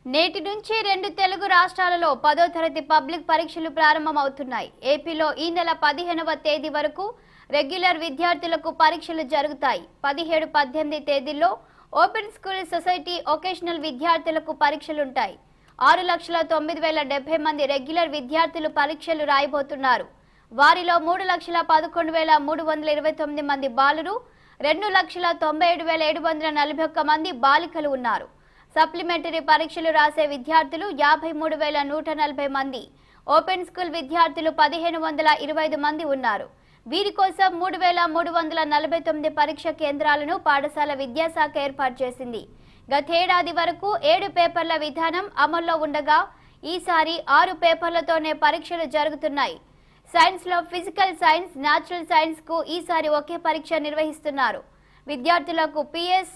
నేటి నుంచి 2 తెలుగు రాష్ట్రాలలో 10వ తరగతి పబ్లిక్ పరీక్షలు ప్రారంభమవుతున్నాయి. ఏపీలో ఈ నెల 15వ తేదీ వరకు రెగ్యులర్ విద్యార్థులకు పరీక్షలు జరుగుతాయి. 17, 18 తేదీల్లో ఓపెన్ స్కూల్ సొసైటీ వొకేషనల్ విద్యార్థులకు పరీక్షలుంటాయి. 6,09,070 మంది రెగ్యులర్ విద్యార్థులు పరీక్షలు రాయబోతున్నారు. వారిలో 3,11,329 మంది బాలురు, 2,97,741 మంది బాలికలు ఉన్నారు. సప్లిమెంటరీ పరీక్షలు రాసే విద్యార్థులు 53,140 మంది, ఓపెన్ స్కూల్ విద్యార్థులు 1,525 మంది ఉన్నారు. వీరి కోసం 3,349 పరీక్ష కేంద్రాలను పాఠశాల విద్యాశాఖ ఏర్పాటు చేసింది. గతేడాది వరకు 7 పేపర్ల విధానం అమల్లో ఉండగా ఈసారి 6 పేపర్లతోనే పరీక్షలు జరుగుతున్నాయి. సైన్స్ లో ఫిజికల్ సైన్స్, న్యాచురల్ సైన్స్ కు ఈసారి ఒకే పరీక్ష నిర్వహిస్తున్నారు. విద్యార్థులకు పిఎస్,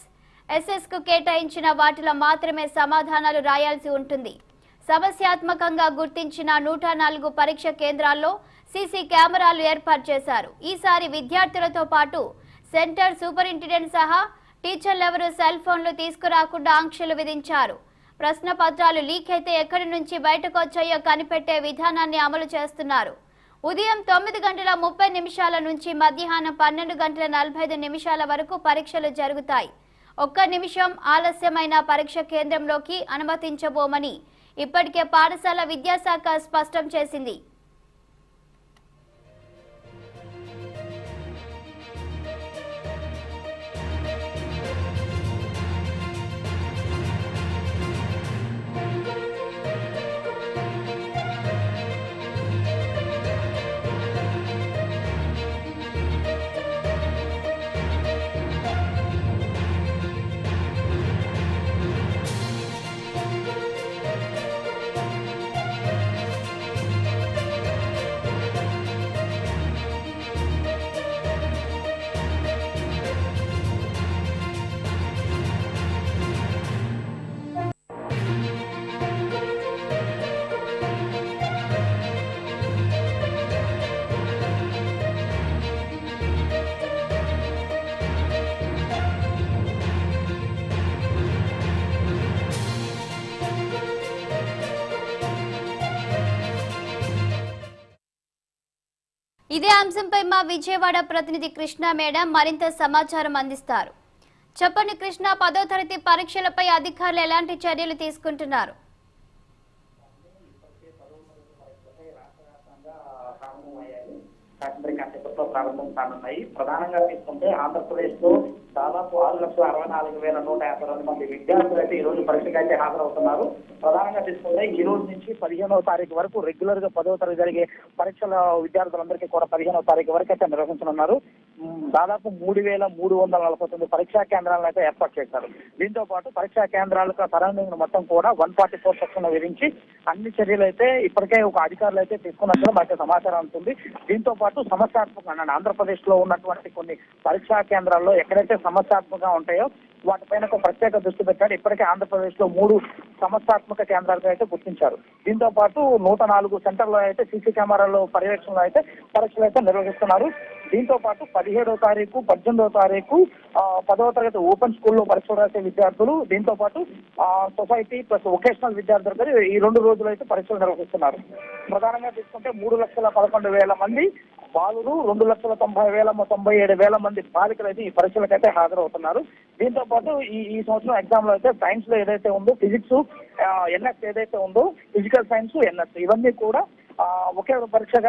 ఎస్ఎస్ కు కేటాయించిన వాటిలో మాత్రమే సమాధానాలు రాయాల్సి ఉంటుంది. సమస్యాత్మకంగా గుర్తించిన 104 పరీక్ష కేంద్రాల్లో సీసీ కెమెరాలు ఏర్పాటు చేశారు. ఈసారి విద్యార్థులతో పాటు సెంటర్ సూపరింటెండెంట్ సహా టీచర్లెవరూ సెల్ ఫోన్లు తీసుకురాకుండా ఆంక్షలు విధించారు. ప్రశ్న పత్రాలు లీక్ అయితే ఎక్కడి నుంచి బయటకు వచ్చాయో కనిపెట్టే విధానాన్ని అమలు చేస్తున్నారు. ఉదయం 9:30 నుంచి మధ్యాహ్నం 12:45 వరకు పరీక్షలు జరుగుతాయి. 1 నిమిషం ఆలస్యమైన పరీక్ష కేంద్రంలోకి అనుమతించబోమని ఇప్పటికే పాఠశాల విద్యాశాఖ స్పష్టం చేసింది. ఇదే అంశంపై మా విజయవాడ ప్రతినిధి కృష్ణ మేడం మరింత సమాచారం అందిస్తారు. చెప్పండి కృష్ణ, 10వ తరగతి పరీక్షలపై అధికారులు ఎలాంటి చర్యలు తీసుకుంటున్నారు? ప్రారంభం కానున్నాయి. ప్రధానంగా తీసుకుంటే ఆంధ్రప్రదేశ్ లో దాదాపు 6,64,152 మంది విద్యార్థులు అయితే ఈ రోజు పరీక్షకు అయితే హాజరవుతున్నారు. ప్రధానంగా తీసుకుంటే ఈ రోజు నుంచి 15వ తారీఖు వరకు రెగ్యులర్ గా 10వ తరగతి జరిగే పరీక్షల విద్యార్థులందరికీ కూడా 15వ తారీఖు వరకు అయితే నిర్వహించనున్నారు. దాదాపు 3,349 పరీక్షా కేంద్రాలను అయితే ఏర్పాటు చేశారు. దీంతో పాటు పరీక్షా కేంద్రాలకు సరౌండింగ్ మొత్తం కూడా 144 సెక్షన్ విధించి అన్ని చర్యలు అయితే ఇప్పటికే ఒక అధికారులు అయితే తీసుకున్నట్లు మనకి సమాచారం ఉంటుంది. దీంతో పాటు సమస్యాత్మకంగా ఆంధ్రప్రదేశ్ లో ఉన్నటువంటి కొన్ని పరీక్షా కేంద్రాల్లో ఎక్కడైతే సమస్యాత్మకంగా ఉంటాయో వాటిపైన ప్రత్యేక దృష్టి పెట్టారు. ఇప్పటికే ఆంధ్రప్రదేశ్ లో 3 సమస్యాత్మక కేంద్రాలుగా అయితే గుర్తించారు. దీంతో పాటు 104 సెంటర్లో అయితే సీసీ కెమెరాల పర్యవేక్షణలో అయితే పరీక్షలు అయితే నిర్వహిస్తున్నారు. దీంతో పాటు 17వ తారీఖు, 18వ తారీఖు 10వ తరగతి ఓపెన్ స్కూల్లో పరీక్షలు రాసే విద్యార్థులు, దీంతో పాటు సొసైటీ ప్లస్ వొకేషనల్ విద్యార్థులు ఈ 2 రోజులు అయితే పరీక్షలు నిర్వహిస్తున్నారు. ప్రధానంగా తీసుకుంటే 3,11,000 మంది బాలురు, 2,90,97 మంది బాలికలు అయితే ఈ పరీక్షలకైతే హాజరవుతున్నారు. దీంతో పాటు ఈ సంవత్సరం ఎగ్జామ్ లో అయితే సైన్స్ లో ఏదైతే ఉందో ఫిజిక్స్, ఎన్ఎస్ ఏదైతే ఉందో ఫిజికల్ సైన్స్, ఎన్ఎస్ ఇవన్నీ కూడా ఒకే పరీక్షగా